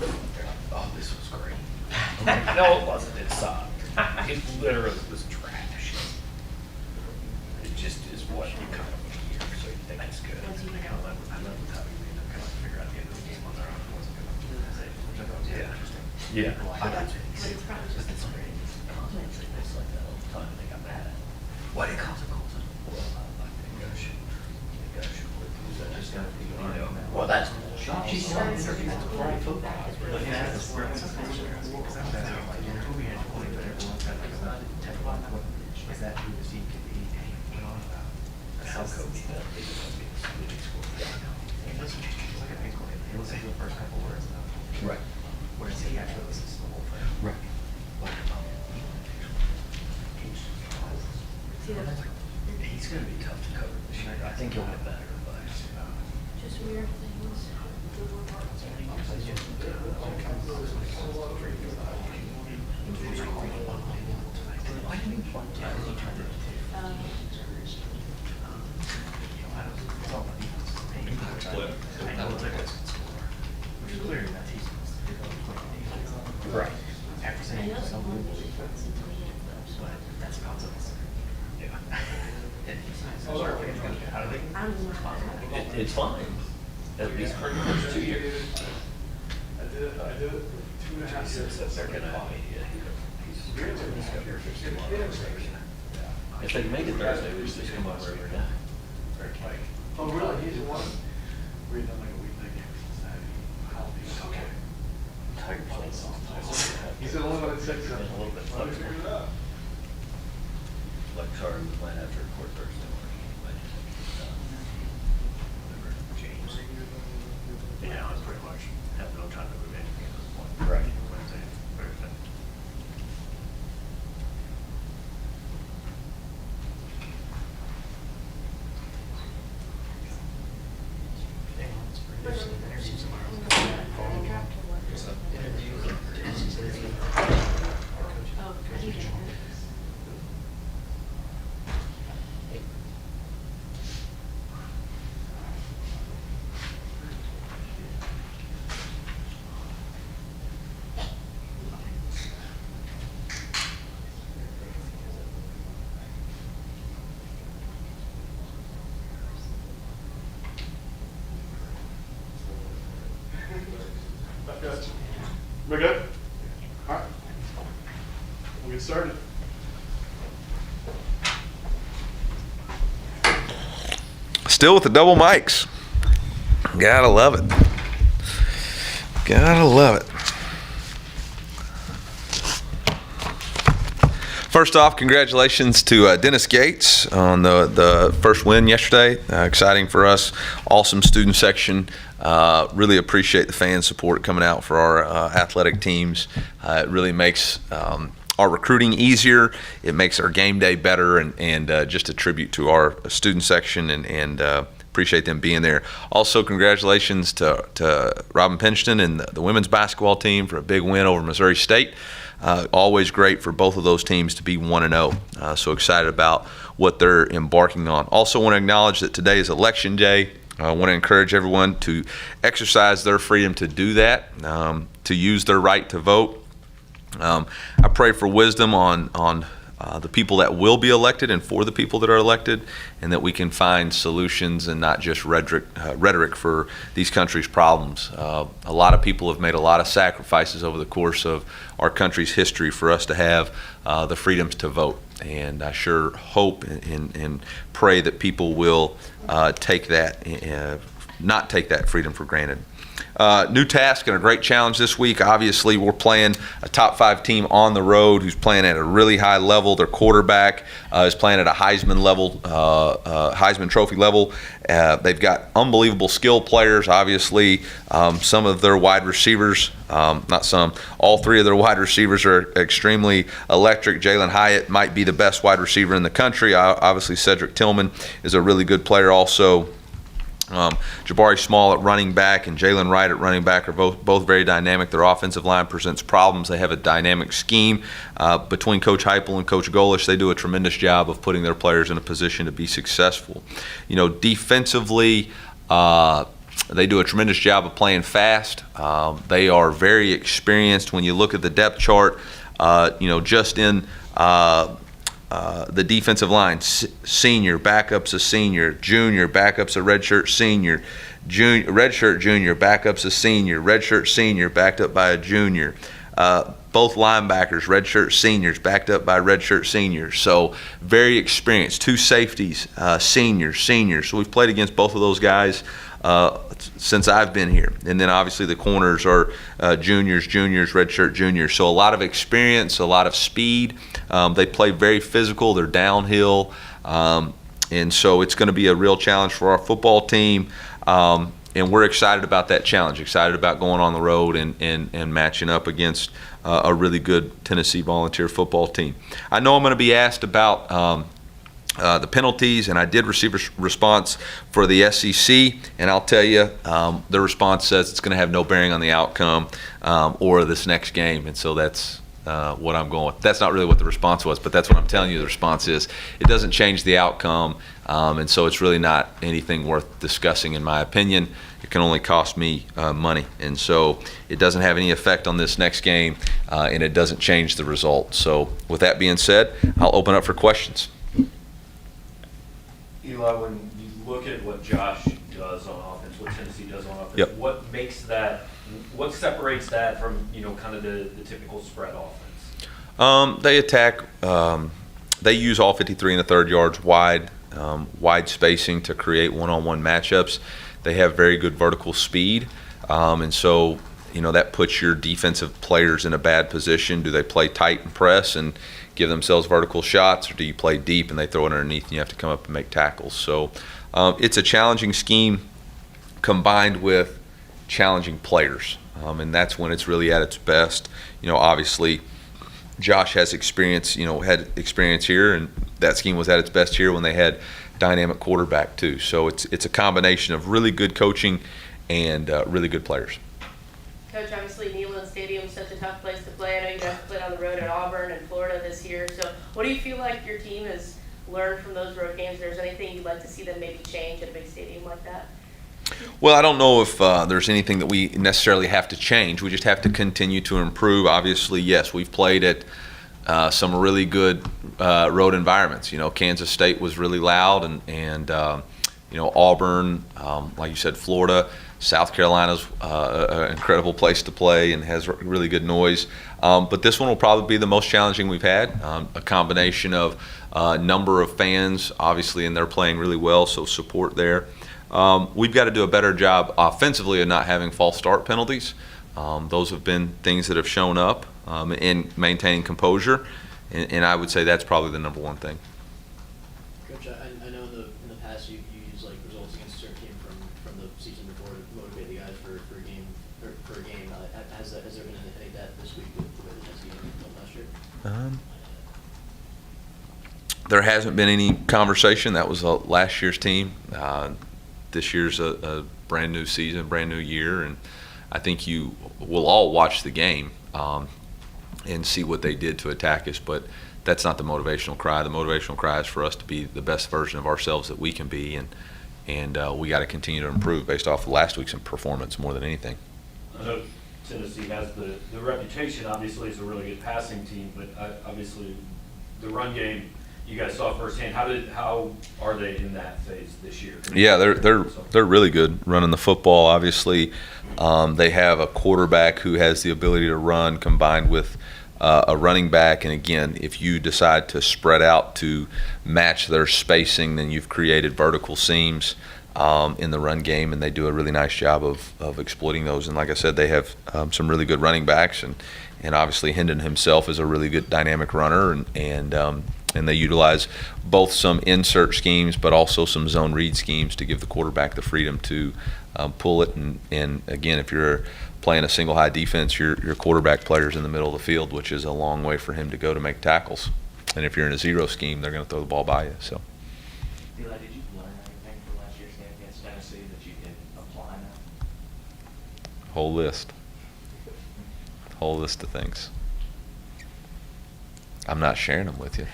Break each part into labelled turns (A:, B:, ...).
A: Oh, this was great. I'm like, no, it wasn't. It sucked. It literally was trash. It just is what you kind of hear, so you think it's good.
B: I love how you made them kind of figure out the end of the game on their own. It wasn't going to be which I thought was interesting.
A: Yeah.
B: I got you. It's great. It's like that all the time. They got mad at it. Why did it cause a goal? Well, they got to shoot. They got to shoot with. Is that just going to be, well, that's bullshit. She's telling me that's boring football. Yeah, that's where it's because I'm that like, Kobe had 20, but everyone's got like a 10 1. Is that who the seed could be? And he went on about how Kobe felt. It was going to be a really score. Yeah, I know. He listened to it. Like a big one. He listened to the first couple words.
A: Right.
B: Whereas he actually listens to the whole thing.
A: Right.
B: He's going to be tough to cover this year. I think he'll get better, but
C: Just weird things.
B: why didn't he play? Which is clear that he's
A: Right.
B: after
C: I
B: saying
C: know
B: it's
C: someone
B: unbelievable.
C: really wants to be in those.
B: But that's consequence.
A: Yeah.
B: How do they?
C: I'm not.
A: It's fine. At least for the first 2 years.
D: I did it 2.5 years.
A: They're gonna have he's got their 50 miles. If they make it Thursday, we just come over every day.
D: Oh, really? He's the one? We've done like a weeknight game in Cincinnati. Okay. He's the only one that said something.
A: A little bit
D: Let me
A: flexible.
D: figure it out.
A: Like, sorry, we planned after court Thursday morning. But,
B: Whatever, James. Yeah, I was pretty much have no time to move anything at this point.
A: Right.
B: Wednesday, Thursday.
C: Oh, I didn't get it.
D: I got you. We good? All right. We'll get started.
E: Still with the double mics. Gotta love it. Gotta love it. First off, congratulations to Dennis Gates on the first win yesterday. Exciting for us. Awesome student section. Really appreciate the fan support coming out for our athletic teams. It really makes our recruiting easier. It makes our game day better, and just a tribute to our student section, and appreciate them being there. Also, congratulations to Robin Pinston and the women's basketball team for a big win over Missouri State. Always great for both of those teams to be 1-0. So excited about what they're embarking on. Also want to acknowledge that today is Election Day. I want to encourage everyone to exercise their freedom to do that, to use their right to vote. I pray for wisdom on the people that will be elected and for the people that are elected, and that we can find solutions and not just rhetoric for these country's problems. A lot of people have made a lot of sacrifices over the course of our country's history for us to have the freedoms to vote. And I sure hope and pray that people will take that, not take that freedom for granted. New task and a great challenge this week. Obviously, we're playing a top 5 team on the road who's playing at a really high level. Their quarterback is playing at a Heisman level, Heisman Trophy level. They've got unbelievable skill players. Obviously, some of their wide receivers, all 3 of their wide receivers are extremely electric. Jalen Hyatt might be the best wide receiver in the country. Obviously, Cedric Tillman is a really good player also. Jabari Small at running back and Jalen Wright at running back are both very dynamic. Their offensive line presents problems. They have a dynamic scheme. Between Coach Heupel and Coach Golish, they do a tremendous job of putting their players in a position to be successful. Defensively, They do a tremendous job of playing fast. They are very experienced. When you look at the depth chart, just in the defensive line, senior, backup's a senior, junior, backup's a redshirt senior, redshirt junior, backup's a senior, redshirt senior, backed up by a junior. Both linebackers, redshirt seniors, backed up by redshirt seniors. So very experienced. 2 safeties, seniors. So we've played against both of those guys since I've been here. And then obviously the corners are juniors, redshirt juniors. So a lot of experience, a lot of speed. They play very physical. They're downhill. And so it's going to be a real challenge for our football team. And we're excited about that challenge, excited about going on the road and matching up against a really good Tennessee Volunteer football team. I know I'm going to be asked about the penalties, and I did receive a response for the SEC, and I'll tell you, the response says it's going to have no bearing on the outcome or this next game, and so that's what I'm going with. That's not really what the response was, but that's what I'm telling you the response is. It doesn't change the outcome, and so it's really not anything worth discussing in my opinion. It can only cost me money, and so it doesn't have any effect on this next game, and it doesn't change the result. So with that being said, I'll open up for questions.
A: Eli, when you look at what Josh does on offense, what Tennessee does on offense,
E: Yep.
A: what separates that from, kind of the typical spread offense?
E: They attack. They use all 53 and a third yards wide spacing to create one-on-one matchups. They have very good vertical speed, and so that puts your defensive players in a bad position. Do they play tight and press and give themselves vertical shots, or do you play deep and they throw it underneath and you have to come up and make tackles? So it's a challenging scheme combined with challenging players, and that's when it's really at its best. Obviously Josh has experience, had experience here, and that scheme was at its best here when they had dynamic quarterback too. So it's a combination of really good coaching and really good players.
F: Coach, obviously Neyland Stadium is such a tough place to play. I know you guys played on the road at Auburn and Florida this year. So what do you feel like your team has learned from those road games? If there's anything you'd like to see them maybe change at a big stadium like that?
E: Well, I don't know if there's anything that we necessarily have to change. We just have to continue to improve. Obviously, yes, we've played at some really good road environments. Kansas State was really loud, and Auburn, like you said, Florida, South Carolina's an incredible place to play and has really good noise. But this one will probably be the most challenging we've had. A combination of number of fans, obviously, and they're playing really well, so support there. We've got to do a better job offensively of not having false start penalties. Those have been things that have shown up in maintaining composure, and I would say that's probably the number one thing.
B: Coach, I know in the past you use results against a certain team from the season before to motivate the guys for a game. Has there been any of that this week with the way the Tennessee game went last year?
E: There hasn't been any conversation. That was last year's team. This year's a brand new season, brand new year, and I think you will all watch the game and see what they did to attack us, but that's not the motivational cry. The motivational cry is for us to be the best version of ourselves that we can be, and we got to continue to improve based off of last week's performance more than anything.
A: I know Tennessee has the reputation, obviously, as a really good passing team, but obviously the run game you guys saw firsthand. How are they in that phase this year?
E: Yeah, they're really good running the football. Obviously, they have a quarterback who has the ability to run combined with a running back. And again, if you decide to spread out to match their spacing, then you've created vertical seams in the run game, and they do a really nice job of exploiting those. And like I said, they have some really good running backs, and obviously Hendon himself is a really good dynamic runner, and they utilize both some insert schemes but also some zone read schemes to give the quarterback the freedom to pull it. And again, if you're playing a single high defense, your quarterback player's in the middle of the field, which is a long way for him to go to make tackles. And if you're in a zero scheme, they're going to throw the ball by you. So.
G: Eli, did you learn anything from last year's game against Tennessee that you can apply now?
E: Whole list of things. I'm not sharing them with you.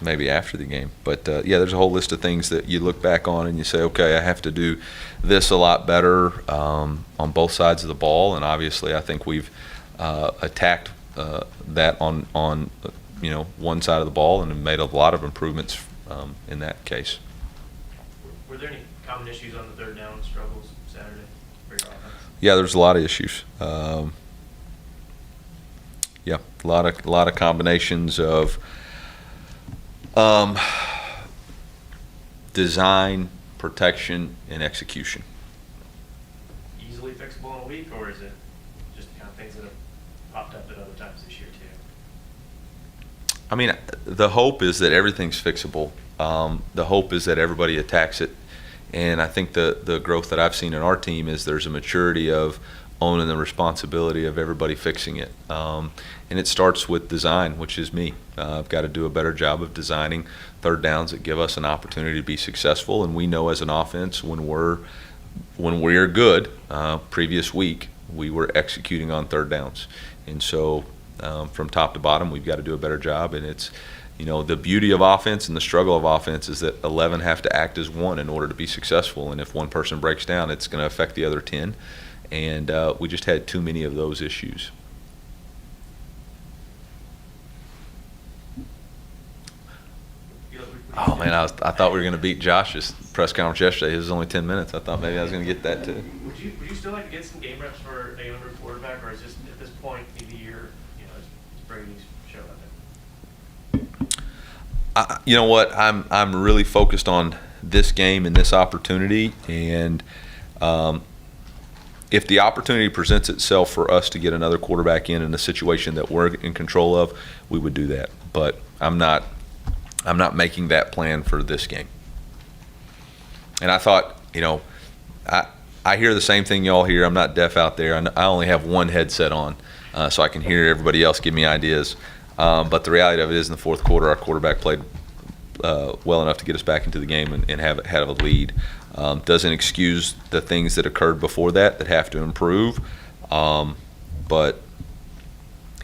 E: maybe after the game. But yeah, there's a whole list of things that you look back on and you say, okay, I have to do this a lot better on both sides of the ball. And obviously, I think we've attacked that on one side of the ball and made a lot of improvements in that case.
H: Were there any common issues on the third down struggles Saturday for your offense?
E: Yeah, there's a lot of issues. Yeah, a lot of combinations of design, protection, and execution.
H: Easily fixable in a week, or is it just kind of things that have popped up at other times this year too?
E: I mean, the hope is that everything's fixable. The hope is that everybody attacks it. And I think the growth that I've seen in our team is there's a maturity of owning the responsibility of everybody fixing it. And it starts with design, which is me. I've got to do a better job of designing third downs that give us an opportunity to be successful. And we know as an offense when we're good, previous week, we were executing on third downs. And so from top to bottom, we've got to do a better job. And it's, the beauty of offense and the struggle of offense is that 11 have to act as one in order to be successful. And if one person breaks down, it's going to affect the other 10. And we just had too many of those issues. Oh, man, I thought we were going to beat Josh's press conference yesterday. His was only 10 minutes. I thought maybe I was going to get that, too.
H: Would you still like to get some game reps for a younger quarterback, or is just at this point in the year, it's Brady's show out there?
E: You know what? I'm really focused on this game and this opportunity, and if the opportunity presents itself for us to get another quarterback in a situation that we're in control of, we would do that. But I'm not making that plan for this game. And I thought, I hear the same thing y'all hear. I'm not deaf out there. I only have one headset on, so I can hear everybody else give me ideas. But the reality of it is in the fourth quarter, our quarterback played well enough to get us back into the game and have a lead. Doesn't excuse the things that occurred before that have to improve. But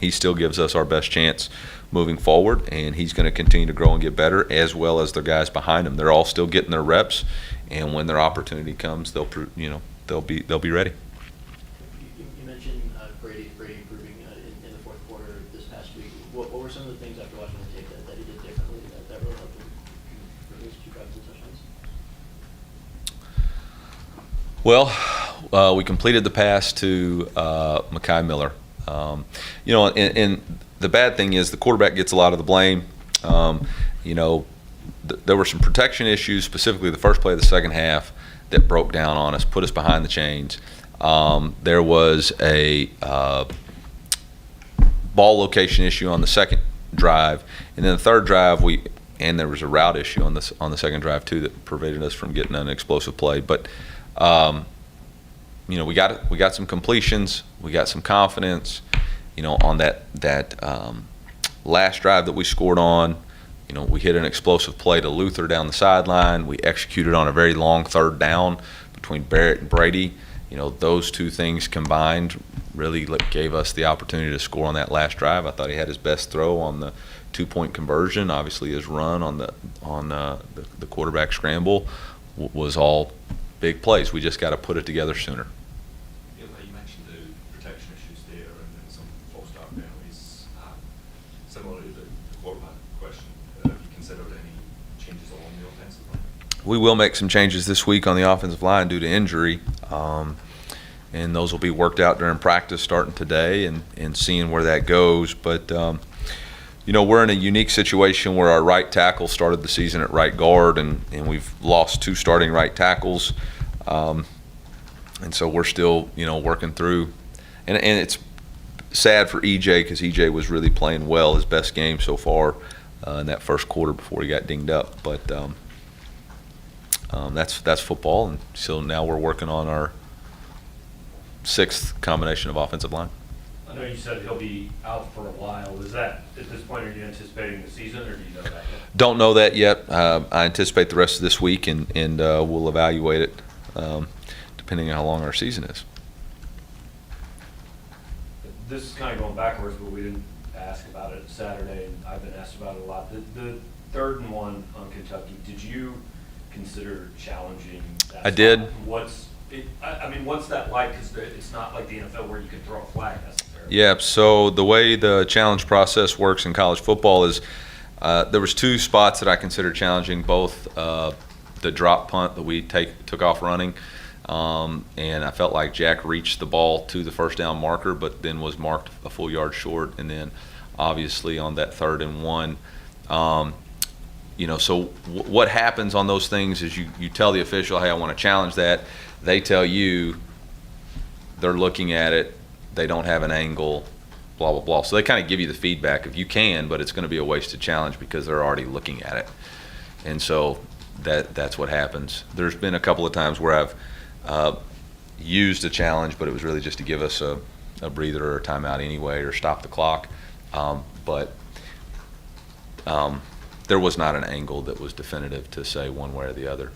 E: he still gives us our best chance moving forward, and he's going to continue to grow and get better, as well as the guys behind him. They're all still getting their reps, and when their opportunity comes, they'll be ready.
I: You mentioned Brady improving in the fourth quarter this past week. What were some of the things after watching the tape that he did differently that really helped him produce 2 drives and touchdowns?
E: Well, we completed the pass to Mekhi Miller. And the bad thing is the quarterback gets a lot of the blame. There were some protection issues, specifically the first play of the second half, that broke down on us, put us behind the chains. There was a ball location issue on the second drive, and then the third drive and there was a route issue on the second drive too that prevented us from getting an explosive play. But we got some completions, we got some confidence. On that last drive that we scored on, we hit an explosive play to Luther down the sideline. We executed on a very long third down between Barrett and Brady. Those two things combined really gave us the opportunity to score on that last drive. I thought he had his best throw on the 2-point conversion. Obviously, his run on the quarterback scramble was all big plays. We just got to put it together sooner.
J: You mentioned the protection issues there and some false start penalties. Similar to the quarterback question, have you considered any changes along the offensive line?
E: We will make some changes this week on the offensive line due to injury, and those will be worked out during practice starting today and seeing where that goes. But, we're in a unique situation where our right tackle started the season at right guard, and we've lost 2 starting right tackles. And so we're still, working through. And it's sad for EJ because EJ was really playing well, his best game so far in that first quarter before he got dinged up. But that's football, and so now we're working on our 6th combination of offensive line.
A: I know you said he'll be out for a while. Is that, at this point, are you anticipating the season, or do you know that yet?
E: Don't know that yet. I anticipate the rest of this week, and we'll evaluate it depending on how long our season is.
A: This is kind of going backwards, but we didn't ask about it Saturday, and I've been asked about it a lot. The 3rd and 1 on Kentucky, did you consider challenging that?
E: I did.
A: I mean, what's that like? Because it's not like the NFL where you can throw a flag necessarily.
E: Yeah, so the way the challenge process works in college football is there was 2 spots that I considered challenging, both the drop punt that we took off running, and I felt like Jack reached the ball to the first down marker but then was marked a full yard short, and then obviously on that 3rd and 1. So what happens on those things is you tell the official, hey, I want to challenge that. They tell you they're looking at it, they don't have an angle, blah, blah, blah. So they kind of give you the feedback if you can, but it's going to be a wasted challenge because they're already looking at it. And so that's what happens. There's been a couple of times where I've used a challenge, but it was really just to give us a breather or a timeout anyway or stop the clock. But there was not an angle that was definitive to say one way or the other.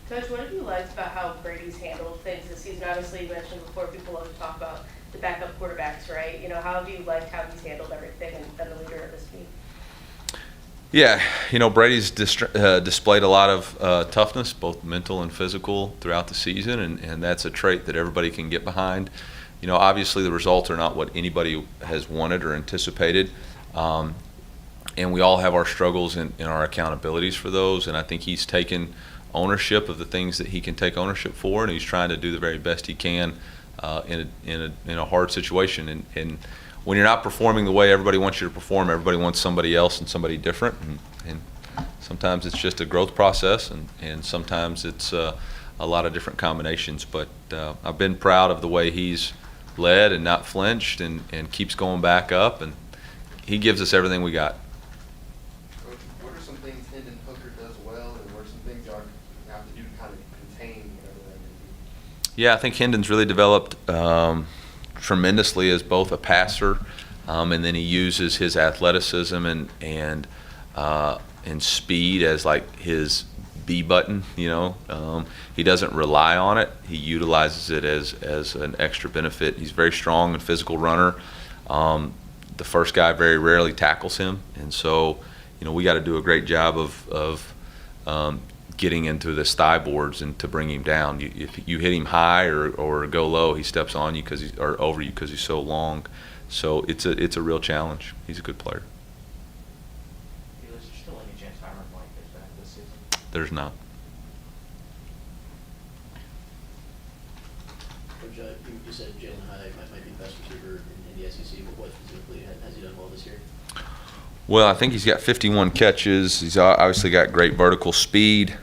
F: Coach, what have you liked about how Brady's handled things this season? Obviously, you mentioned before people love to talk about the backup quarterbacks, right? How have you liked how he's handled everything and been the leader of this team?
E: Yeah, Brady's displayed a lot of toughness, both mental and physical, throughout the season, and that's a trait that everybody can get behind. Obviously the results are not what anybody has wanted or anticipated, and we all have our struggles in our accountabilities for those, and I think he's taken ownership of the things that he can take ownership for, and he's trying to do the very best he can in a hard situation. And when you're not performing the way everybody wants you to perform, everybody wants somebody else and somebody different, and sometimes it's just a growth process, and sometimes it's a lot of different combinations. But I've been proud of the way he's led and not flinched and keeps going back up, and he gives us everything we got.
K: Coach, what are some things Hendon Hooker does well, and what are some things y'all have to do to kind of contain whatever that may be?
E: Yeah, I think Hendon's really developed tremendously as both a passer, and then he uses his athleticism and speed as like his B button. He doesn't rely on it; he utilizes it as an extra benefit. He's a very strong and physical runner. The first guy very rarely tackles him, and so we got to do a great job of getting into the thigh boards and to bring him down. If you hit him high or go low, he steps on you or over you because he's so long. So it's a real challenge. He's a good player.
G: Is there still any chance Tyron White gets back this season?
E: There's not.
I: Coach, you said Jalen High might be the best receiver in the SEC. What specifically has he done well this year?
E: Well, I think he's got 51 catches. He's obviously got great vertical speed.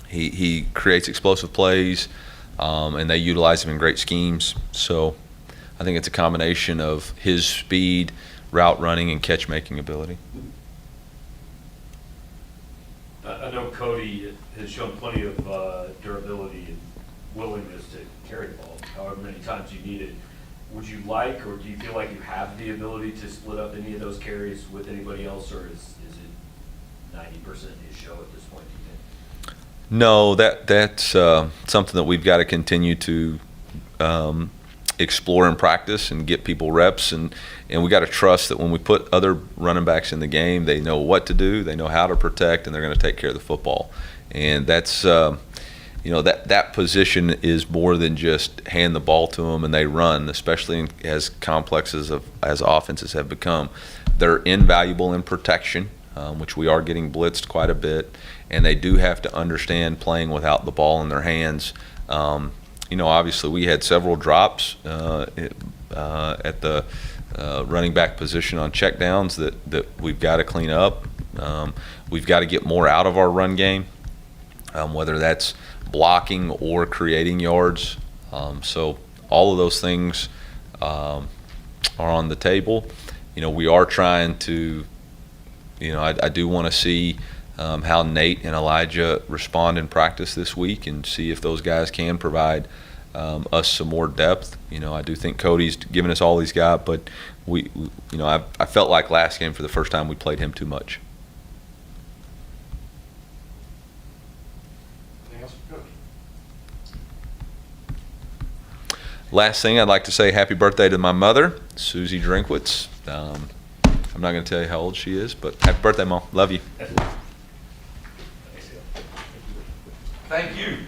E: He creates explosive plays, and they utilize him in great schemes. So I think it's a combination of his speed, route running, and catch-making ability.
A: I know Cody has shown plenty of durability and willingness to carry the ball however many times you need it. Would you like, or do you feel like you have the ability to split up any of those carries with anybody else, or is it 90% his show at this point, do you think?
E: No, that's something that we've got to continue to explore and practice and get people reps, and we got to trust that when we put other running backs in the game, they know what to do, they know how to protect, and they're going to take care of the football. And that's that position is more than just hand the ball to them and they run, especially as complex as offenses have become. They're invaluable in protection, which we are getting blitzed quite a bit, and they do have to understand playing without the ball in their hands. Obviously we had several drops at the running back position on checkdowns that we've got to clean up. We've got to get more out of our run game, whether that's blocking or creating yards. So all of those things are on the table. We are trying to, I do want to see how Nate and Elijah respond in practice this week and see if those guys can provide us some more depth. I do think Cody's given us all he's got, but I felt like last game for the first time we played him too much. Last thing, I'd like to say happy birthday to my mother, Susie Drinkwitz. I'm not going to tell you how old she is, but happy birthday, Mom. Love you.
A: Thanks, Eli.
J: Thank you.